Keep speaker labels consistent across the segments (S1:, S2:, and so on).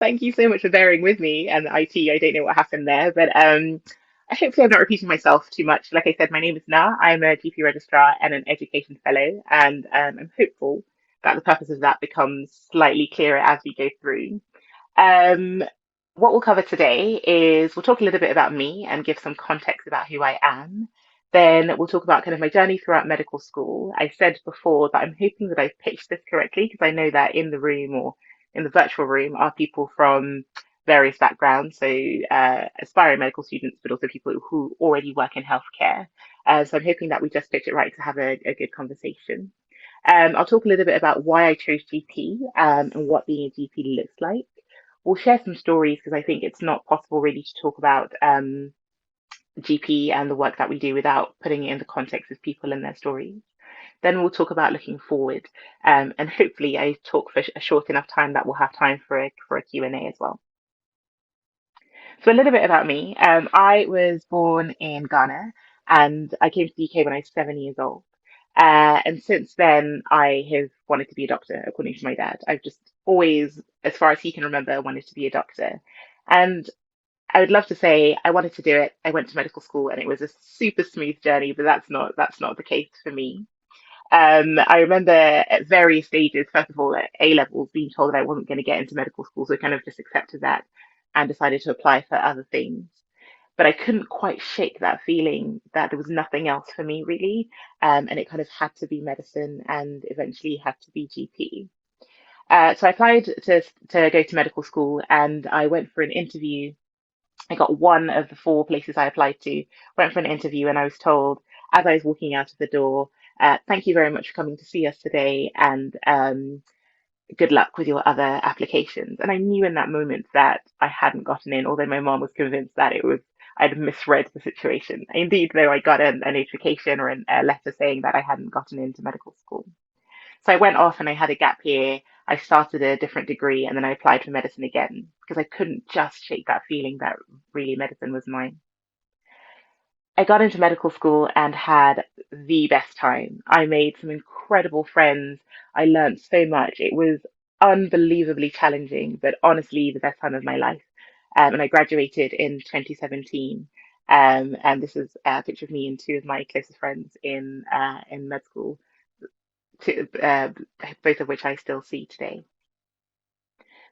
S1: Thank you so much for bearing with me and the IT. I don't know what happened there, but hopefully I'm not repeating myself too much. Like I said, my name is Na. I'm a GP registrar and an education fellow, and I'm hopeful that the purpose of that becomes slightly clearer as we go through. Um, what we'll cover today is we'll talk a little bit about me and give some context about who I am. Then we'll talk about kind of my journey throughout medical school. I said before that I'm hoping that I've pitched this correctly because I know that in the room or in the virtual room are people from various backgrounds, so aspiring medical students, but also people who already work in healthcare. So I'm hoping that we just pitch it right to have a good conversation. I'll talk a little bit about why I chose GP and what being a GP looks like. We'll share some stories because I think it's not possible really to talk about GP and the work that we do without putting it in the context of people and their stories. Then we'll talk about looking forward, and hopefully I talk for a short enough time that we'll have time for a Q&A as well. So a little bit about me. I was born in Ghana and I came to the UK when I was 7 years old. And since then, I have wanted to be a doctor, according to my dad. I've just always, as far as he can remember, wanted to be a doctor. And I would love to say I wanted to do it. I went to medical school and it was a super smooth journey, but that's not the case for me. I remember at various stages, first of all, at A levels, being told that I wasn't going to get into medical school, so I kind of just accepted that and decided to apply for other things. But I couldn't quite shake that feeling that there was nothing else for me really, and it kind of had to be medicine and eventually had to be GP. So I applied to go to medical school, and I went for an interview. I got one of the four places I applied to, went for an interview, and I was told as I was walking out of the door, thank you very much for coming to see us today, and good luck with your other applications. And I knew in that moment that I hadn't gotten in, although my mom was convinced that it was I'd misread the situation. Indeed, though, I got a notification or a letter saying that I hadn't gotten into medical school. So I went off and I had a gap year. I started a different degree and then I applied for medicine again because I couldn't just shake that feeling that really medicine was mine. I got into medical school and had the best time. I made some incredible friends. I learned so much. It was unbelievably challenging, but honestly, the best time of my life. And I graduated in 2017. And this is a picture of me and two of my closest friends in med school, to, both of which I still see today.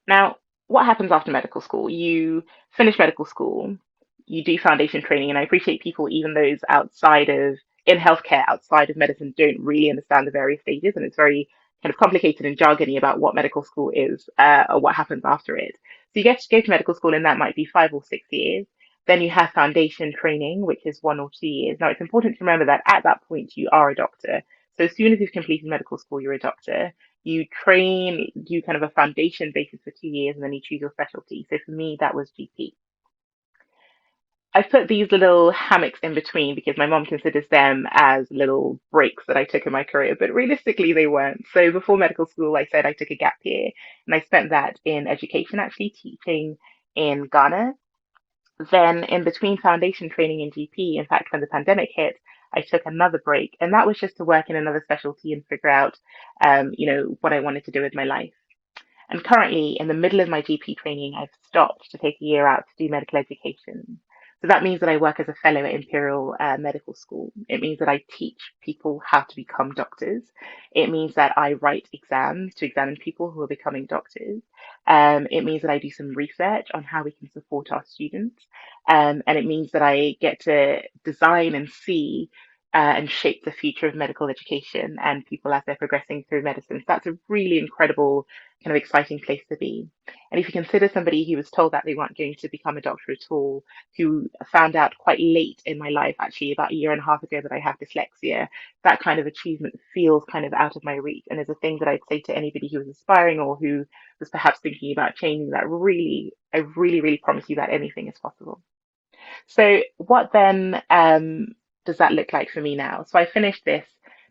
S1: Now, what happens after medical school? You finish medical school, you do foundation training, and I appreciate people, even those outside of in healthcare, outside of medicine, don't really understand the various stages, and it's very kind of complicated and jargony about what medical school is or what happens after it. So you get to go to medical school, and that might be 5 or 6 years. Then you have foundation training, which is 1 or 2 years. Now, it's important to remember that at that point, you are a doctor. So as soon as you've completed medical school, you're a doctor. You train, do kind of a foundation basis for 2 years, and then you choose your specialty. So for me, that was GP. I've put these little hammocks in between because my mom considers them as little breaks that I took in my career, but realistically, they weren't. So before medical school, I said I took a gap year, and I spent that in education, actually teaching in Ghana. Then, in between foundation training in GP, in fact, when the pandemic hit, I took another break, and that was just to work in another specialty and figure out, what I wanted to do with my life. And currently, in the middle of my GP training, I've stopped to take a year out to do medical education. So that means that I work as a fellow at Imperial Medical School. It means that I teach people how to become doctors. It means that I write exams to examine people who are becoming doctors. It means that I do some research on how we can support our students. And it means that I get to design and see and shape the future of medical education and people as they're progressing through medicine. So that's a really incredible, kind of exciting place to be. And if you consider somebody who was told that they weren't going to become a doctor at all, who found out quite late in my life, actually about a year and a half ago, that I have dyslexia, that kind of achievement feels kind of out of my reach. And is a thing that I'd say to anybody who was aspiring or who was perhaps thinking about changing that really, I really, really promise you that anything is possible. So what then does that look like for me now? So I finished this,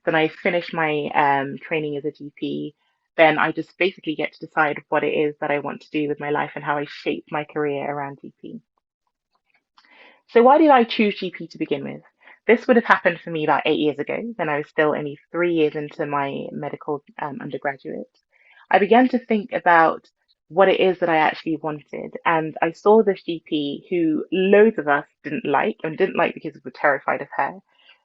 S1: then I finished my training as a GP. Then I just basically get to decide what it is that I want to do with my life and how I shape my career around GP. So why did I choose GP to begin with? This would have happened for me about 8 years ago, when I was still only 3 years into my medical undergraduate. I began to think about what it is that I actually wanted. And I saw this GP who loads of us didn't like, and didn't like because we were terrified of her,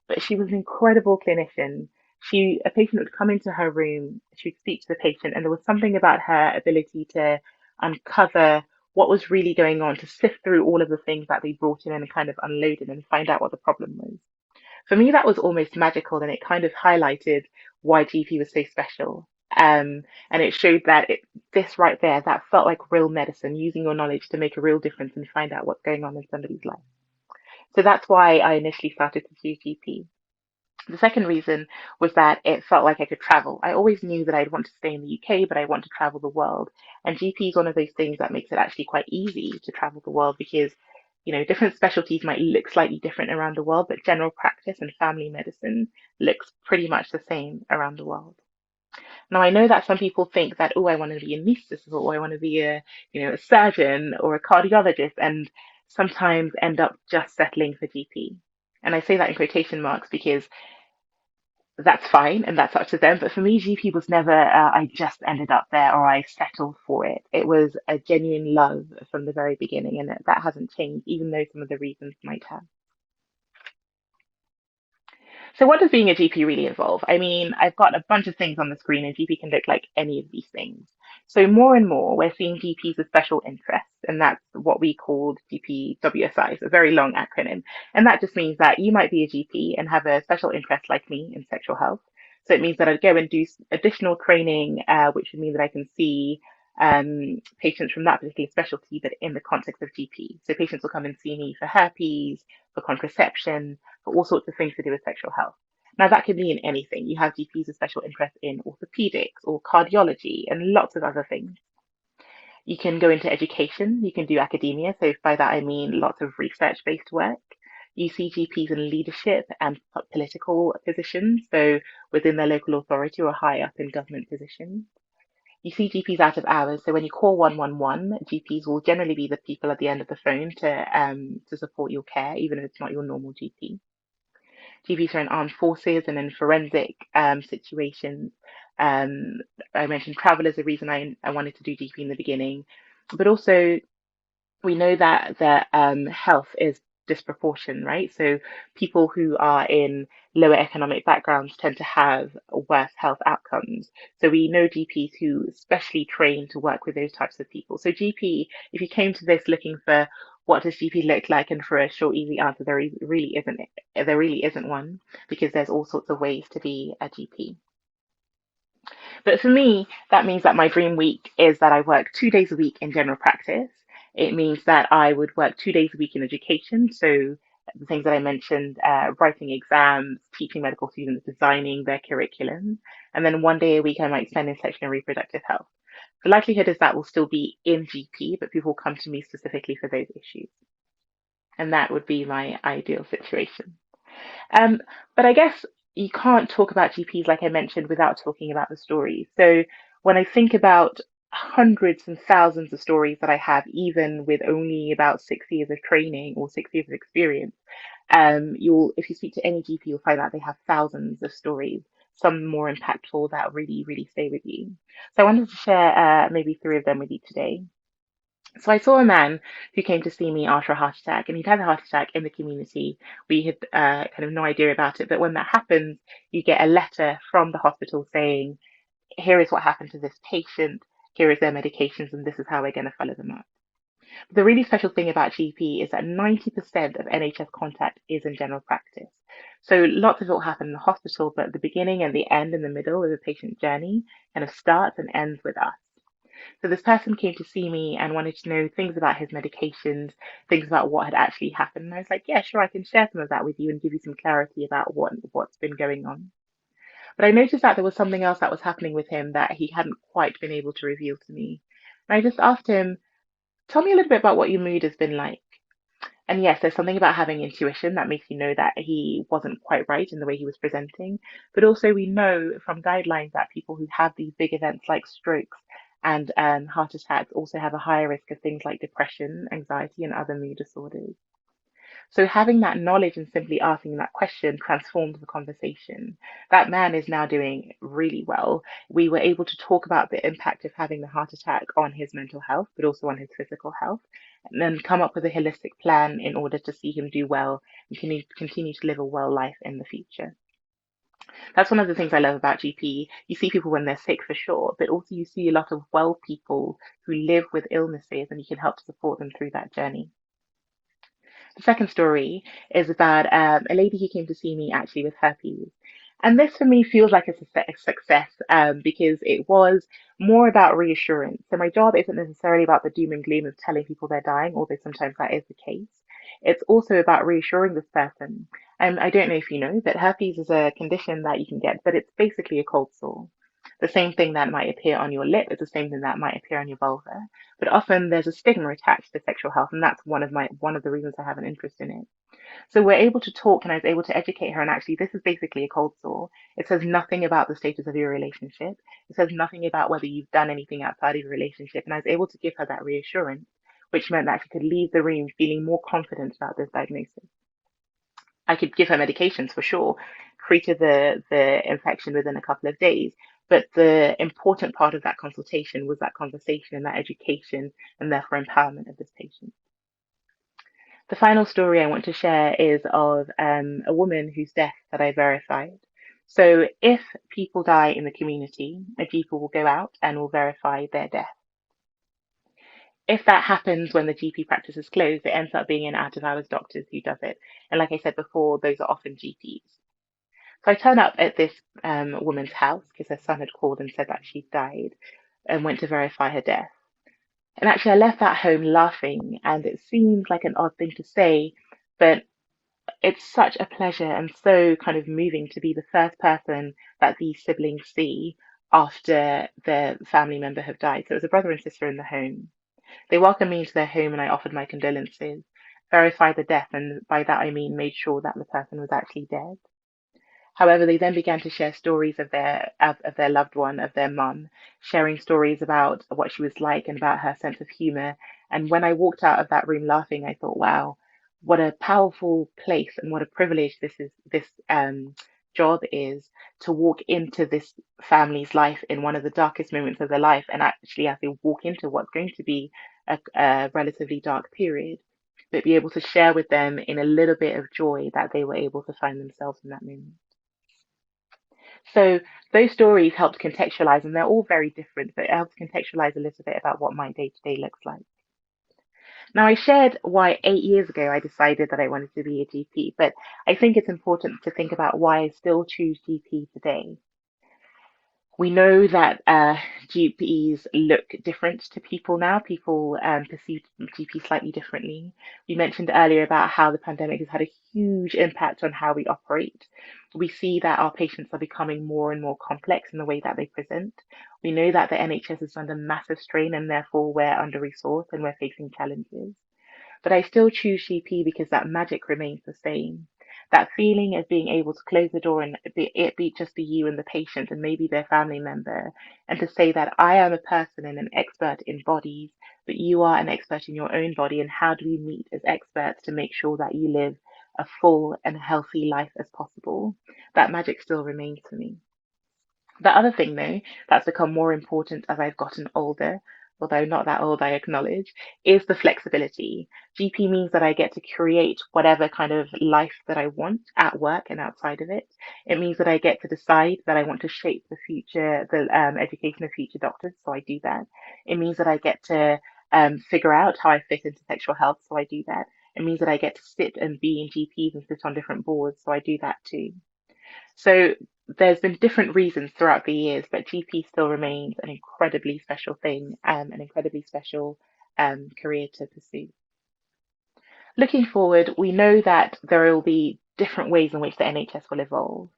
S1: but she was an incredible clinician. A patient would come into her room, she would speak to the patient, and there was something about her ability to uncover what was really going on, to sift through all of the things that they brought in and kind of unloaded and find out what the problem was. For me, that was almost magical, and it kind of highlighted why GP was so special. And it showed that this right there, that felt like real medicine, using your knowledge to make a real difference and find out what's going on in somebody's life. So that's why I initially started to do GP. The second reason was that it felt like I could travel. I always knew that I'd want to stay in the UK, but I want to travel the world. And GP is one of those things that makes it actually quite easy to travel the world because, different specialties might look slightly different around the world, but general practice and family medicine looks pretty much the same around the world. Now, I know that some people think that, oh, I want to be a anesthetist or I want to be a surgeon or a cardiologist, and sometimes end up just settling for GP. And I say that in quotation marks because that's fine and that's up to them. But for me, GP was never, I just ended up there or I settled for it. It was a genuine love from the very beginning, and that hasn't changed, even though some of the reasons might have. So what does being a GP really involve? I mean, I've got a bunch of things on the screen, and GP can look like any of these things. So more and more, we're seeing GPs with special interests, and that's what we called GPWSI, so a very long acronym. And that just means that you might be a GP and have a special interest like me in sexual health. So it means that I'd go and do additional training, which would mean that I can see patients from that particular specialty, but in the context of GP. So patients will come and see me for herpes, for contraception, for all sorts of things to do with sexual health. Now, that can be in anything. You have GPs with special interest in orthopedics or cardiology and lots of other things. You can go into education, you can do academia. So, by that, I mean lots of research based work. You see GPs in leadership and political positions, so within their local authority or high up in government positions. You see GPs out of hours, so when you call 111, GPs will generally be the people at the end of the phone to support your care, even if it's not your normal GP. GPs are in armed forces and in forensic situations. Um, I mentioned travel as a reason I wanted to do GP in the beginning, but also we know that health is disproportionate, right? So people who are in lower economic backgrounds tend to have worse health outcomes. So we know GPs who specially train to work with those types of people. So GP, if you came to this looking for what does GP look like, and for a short, easy answer, really isn't. There really isn't one, because there's all sorts of ways to be a GP. But for me, that means that my dream week is that I work 2 days a week in general practice. It means that I would work 2 days a week in education. So the things that I mentioned, writing exams, teaching medical students, designing their curriculum. And then 1 day a week, I might spend in sexual and reproductive health. The likelihood is that will still be in GP, but people come to me specifically for those issues. And that would be my ideal situation. Um, but I guess you can't talk about GPs, like I mentioned, without talking about the stories. So when I think about hundreds and thousands of stories that I have, even with only about 6 years of training or 6 years of experience, if you speak to any GP, you'll find out they have thousands of stories, some more impactful that really, really stay with you. So I wanted to share maybe three of them with you today. So I saw a man who came to see me after a heart attack, and he'd had a heart attack in the community. We had kind of no idea about it, but when that happens, you get a letter from the hospital saying, "Here is what happened to this patient. Here is their medications, and this is how we're going to follow them up." But the really special thing about GP is that 90% of NHS contact is in general practice. So lots of it will happen in the hospital, but the beginning and the end and the middle of the patient journey kind of starts and ends with us. So this person came to see me and wanted to know things about his medications, things about what had actually happened. And I was like, yeah, sure, I can share some of that with you and give you some clarity about what's been going on. But I noticed that there was something else that was happening with him that he hadn't quite been able to reveal to me. And I just asked him, tell me a little bit about what your mood has been like. And yes, there's something about having intuition that makes you know that he wasn't quite right in the way he was presenting. But also, we know from guidelines that people who have these big events like strokes and heart attacks also have a higher risk of things like depression, anxiety, and other mood disorders. So having that knowledge and simply asking that question transformed the conversation. That man is now doing really well. We were able to talk about the impact of having the heart attack on his mental health, but also on his physical health, and then come up with a holistic plan in order to see him do well and continue to live a well life in the future. That's one of the things I love about GP. You see people when they're sick for sure, but also you see a lot of well people who live with illnesses and you can help to support them through that journey. The second story is about a lady who came to see me actually with herpes. And this for me feels like a success because it was more about reassurance. So my job isn't necessarily about the doom and gloom of telling people they're dying, although sometimes that is the case. It's also about reassuring this person. And I don't know if you know, but herpes is a condition that you can get, but it's basically a cold sore. The same thing that might appear on your lip is the same thing that might appear on your vulva. But often there's a stigma attached to sexual health, and that's one of the reasons I have an interest in it. So we're able to talk, and I was able to educate her. And actually, this is basically a cold sore. It says nothing about the status of your relationship. It says nothing about whether you've done anything outside of your relationship. And I was able to give her that reassurance, which meant that she could leave the room feeling more confident about this diagnosis. I could give her medications for sure, treated the infection within a couple of days. But the important part of that consultation was that conversation and that education and therefore empowerment of this patient. The final story I want to share is of a woman whose death that I verified. So if people die in the community, a GP will go out and will verify their death. If that happens when the GP practice is closed, it ends up being an out of hours doctor who does it. And like I said before, those are often GPs. So I turn up at this woman's house because her son had called and said that she died and went to verify her death. And actually, I left that home laughing, and it seems like an odd thing to say, but it's such a pleasure and so kind of moving to be the first person that these siblings see after their family member have died. So it was a brother and sister in the home. They welcomed me into their home and I offered my condolences, verified the death, and by that I mean made sure that the person was actually dead. However, they then began to share stories of their loved one, of their mum, sharing stories about what she was like and about her sense of humor. And when I walked out of that room laughing, I thought, wow, what a powerful place and what a privilege this job is to walk into this family's life in one of the darkest moments of their life, and actually as they walk into what's going to be a relatively dark period, but be able to share with them in a little bit of joy that they were able to find themselves in that moment. So those stories helped contextualize, and they're all very different, but it helps contextualize a little bit about what my day to day looks like. Now, I shared why 8 years ago I decided that I wanted to be a GP, but I think it's important to think about why I still choose GP today. We know that GPs look different to people now. People perceive GP slightly differently. We mentioned earlier about how the pandemic has had a huge impact on how we operate. We see that our patients are becoming more and more complex in the way that they present. We know that the NHS is under massive strain and therefore we're under resourced and we're facing challenges. But I still choose GP because that magic remains the same. That feeling of being able to close the door and it be just be you and the patient and maybe their family member, and to say that I am a person and an expert in bodies, but you are an expert in your own body, and how do we meet as experts to make sure that you live a full and healthy life as possible? That magic still remains for me. The other thing, though, that's become more important as I've gotten older, although not that old, I acknowledge, is the flexibility. GP means that I get to create whatever kind of life that I want at work and outside of it. It means that I get to decide that I want to shape the education of future doctors, so I do that. It means that I get to figure out how I fit into sexual health, so I do that. It means that I get to sit and be in GPs and sit on different boards, so I do that too. So there's been different reasons throughout the years, but GP still remains an incredibly special thing, an incredibly special career to pursue. Looking forward, we know that there will be different ways in which the NHS will evolve.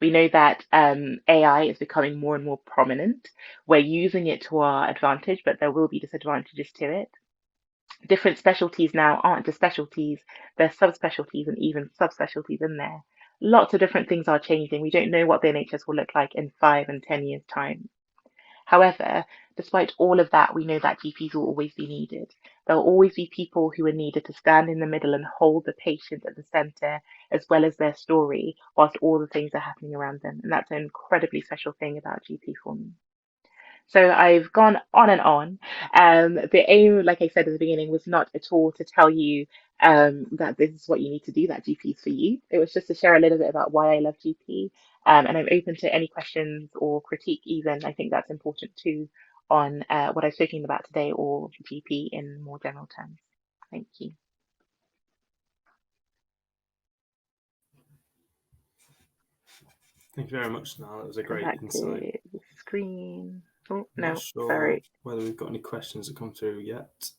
S1: We know that AI is becoming more and more prominent. We're using it to our advantage, but there will be disadvantages to it. Different specialties now aren't just specialties, there's subspecialties and even subspecialties in there. Lots of different things are changing. We don't know what the NHS will look like in 5 and 10 years' time. However, despite all of that, we know that GPs will always be needed. There'll always be people who are needed to stand in the middle and hold the patient at the center, as well as their story, whilst all the things are happening around them. And that's an incredibly special thing about GP for me. So I've gone on and on. The aim, like I said at the beginning, was not at all to tell you that this is what you need to do, that GP is for you. It was just to share a little bit about why I love GP. And I'm open to any questions or critique, even. I think that's important too, on what I've spoken about today, or GP in more general terms. Thank you.
S2: Thank you very much, Naa. That was a
S1: Come
S2: great
S1: back
S2: insight.
S1: to the screen. Oh,
S2: I'm not
S1: no,
S2: sure
S1: sorry.
S2: whether we've got any questions that come through yet.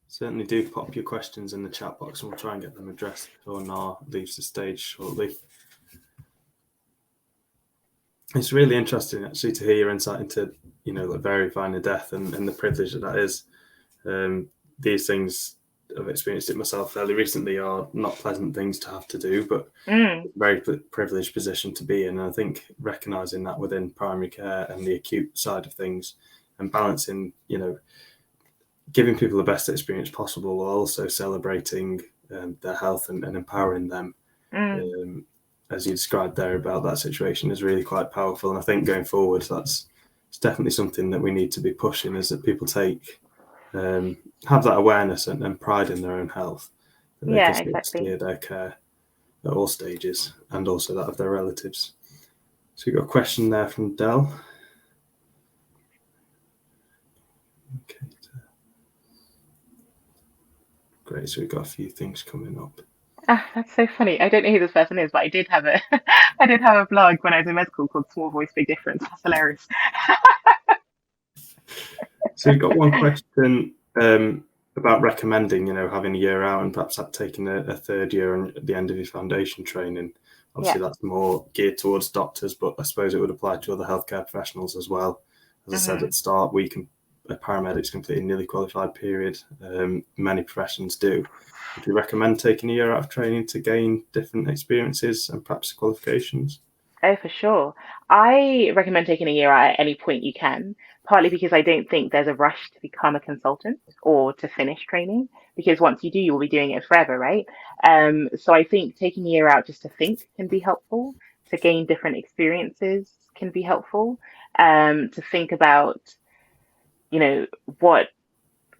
S2: Certainly do pop your questions in the chat box and we'll try and get them addressed before Naa leaves the stage shortly. It's really interesting actually to hear your insight into, like verifying a death and the privilege that is. These things, I've experienced it myself fairly recently, are not pleasant things to have to do, but very privileged position to be in. And I think recognising that within primary care and the acute side of things and balancing, giving people the best experience possible while also celebrating their health and empowering them, as you described there about that situation, is really quite powerful. And I think going forward, it's definitely something that we need to be pushing, is that people have that awareness and pride in their own health, that they can
S1: Yeah,
S2: sort of
S1: exactly.
S2: steer their care at all stages, and also that of their relatives. So we've got a question there from Dell. Okay. Great, so we've got a few things coming up.
S1: Ah, that's so funny. I don't know who this person is, but I did have a I did have a blog when I was in med school called Small Voice Big Difference. That's hilarious.
S2: So we've got one question about recommending, having a year out and perhaps taking a third year at the end of your foundation training. Obviously, that's more geared towards doctors, but I suppose it would apply to other healthcare professionals as well. As I said at the start, paramedics complete a newly qualified period. Many professions do. Would you recommend taking a year out of training to gain different experiences and perhaps qualifications?
S1: Oh, for sure. I recommend taking a year out at any point you can, partly because I don't think there's a rush to become a consultant or to finish training, because once you do, you will be doing it forever, right? So I think taking a year out just to think can be helpful, to gain different experiences can be helpful, to think about, you know, what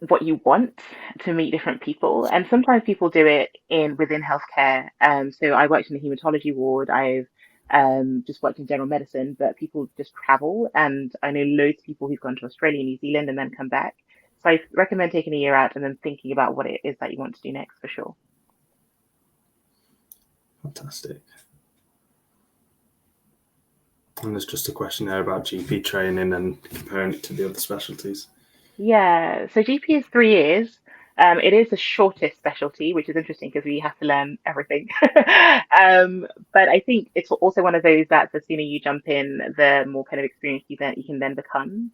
S1: what you want to meet different people. And sometimes people do it within healthcare. So I worked in the hematology ward. I've just worked in general medicine, but people just travel. And I know loads of people who've gone to Australia, New Zealand, and then come back. So I recommend taking a year out and then thinking about what it is that you want to do next, for sure.
S2: Fantastic. And there's just a question there about GP training and comparing it to the other specialties.
S1: Yeah, so GP is 3 years. It is the shortest specialty, which is interesting because we have to learn everything. But I think it's also one of those that the sooner you jump in, the more kind of experience you can then become.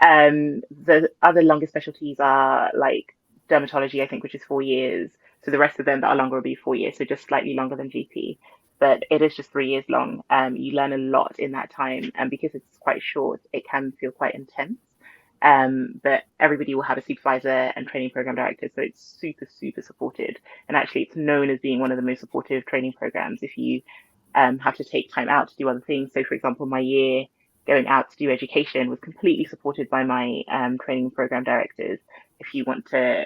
S1: The other longer specialties are like dermatology, I think, which is 4 years. So the rest of them that are longer will be 4 years, so just slightly longer than GP. But it is just 3 years long. You learn a lot in that time, and because it's quite short, it can feel quite intense. But everybody will have a supervisor and training program director, so it's super, super supported. And actually, it's known as being one of the most supportive training programs if you have to take time out to do other things. So, for example, my year going out to do education was completely supported by my training program directors. If you want to,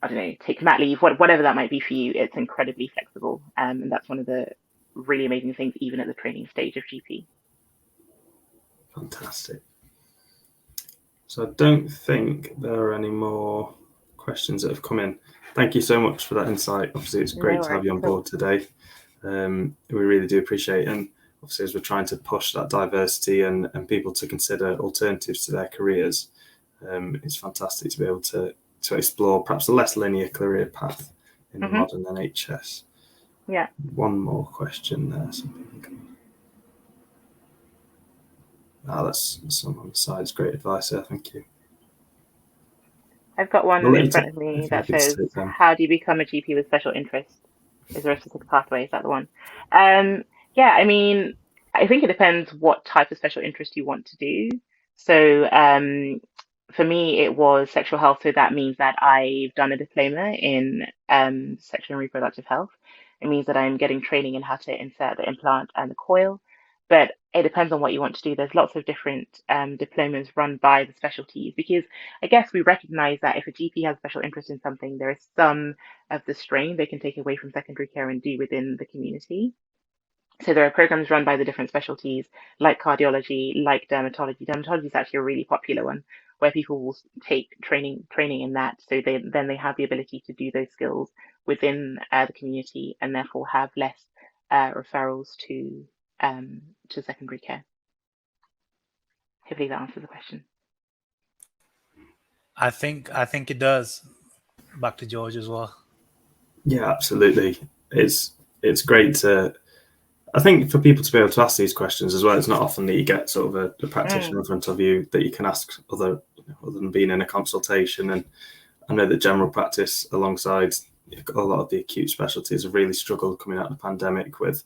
S1: I don't know, take mat leave, whatever that might be for you, it's incredibly flexible. And that's one of the really amazing things, even at the training stage of GP.
S2: Fantastic. So I don't think there are any more questions that have come in. Thank you so much for that insight. Obviously, it's great to have you on board today. We really do appreciate it. And obviously, as we're trying to push that diversity and people to consider alternatives to their careers, it's fantastic to be able to explore perhaps a less linear career path in the modern NHS.
S1: Yeah.
S2: One more question there. That's some on the side. It's great advice there. Thank you.
S1: I've got one in front of me that says, "How do you become a GP with special interest? Is there a specific pathway?" Is that the one? Yeah, I mean, I think it depends what type of special interest you want to do. So, for me, it was sexual health. So that means that I've done a diploma in sexual and reproductive health. It means that I'm getting training in how to insert the implant and the coil. But it depends on what you want to do. There's lots of different diplomas run by the specialties because I guess we recognize that if a GP has special interest in something, there is some of the strain they can take away from secondary care and do within the community. So there are programs run by the different specialties, like cardiology, like dermatology. Dermatology is actually a really popular one, where people will take training in that, so they have the ability to do those skills within the community, and therefore have less referrals to secondary care. Hopefully that answers the question.
S3: I think it does. Back to George as well.
S2: Yeah, absolutely. It's great to, I think, for people to be able to ask these questions as well. It's not often that you get sort of a practitioner in front of you that you can ask other than being in a consultation. And I know that general practice, alongside a lot of the acute specialties, have really struggled coming out of the pandemic with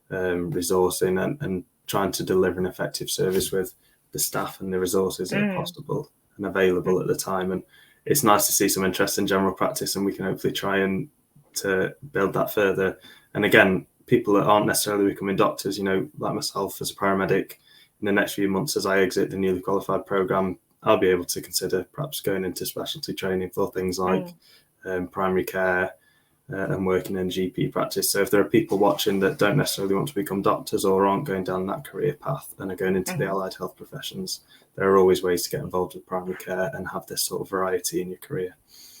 S2: resourcing and trying to deliver an effective service with the staff and the resources that are possible and available at the time. And it's nice to see some interest in general practice, and we can hopefully try and to build that further. And again, people that aren't necessarily becoming doctors, like myself as a paramedic, in the next few months as I exit the newly qualified programme, I'll be able to consider perhaps going into specialty training for things like primary care and working in GP practice. So if there are people watching that don't necessarily want to become doctors or aren't going down that career path and are going into the allied health professions, there are always ways to get involved with primary care and have this sort of variety in your career.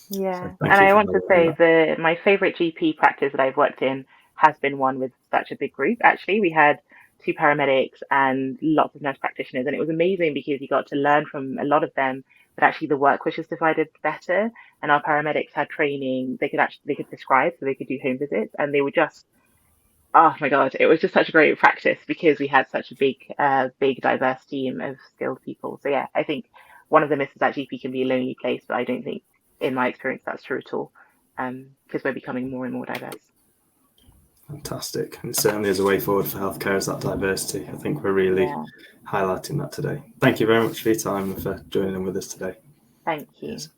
S1: Yeah,
S2: So
S1: and I want to say my favorite GP practice that I've worked in has been one with such a big group. Actually, we had 2 paramedics and lots of nurse practitioners, and it was amazing because you got to learn from a lot of them. But actually, the work was just divided better, and our paramedics had training. They could prescribe, so they could do home visits, and they were just, oh my God, it was just such a great practice because we had such a big diverse team of skilled people. So yeah, I think one of the myths is that GP can be a lonely place, but I don't think, in my experience, that's true at all, because we're becoming more and more diverse.
S2: Fantastic. And it certainly is a way forward for healthcare, is that diversity. I think we're really highlighting that today. Thank you very much for your time and for joining in with us today.
S1: Thank you. Cheers.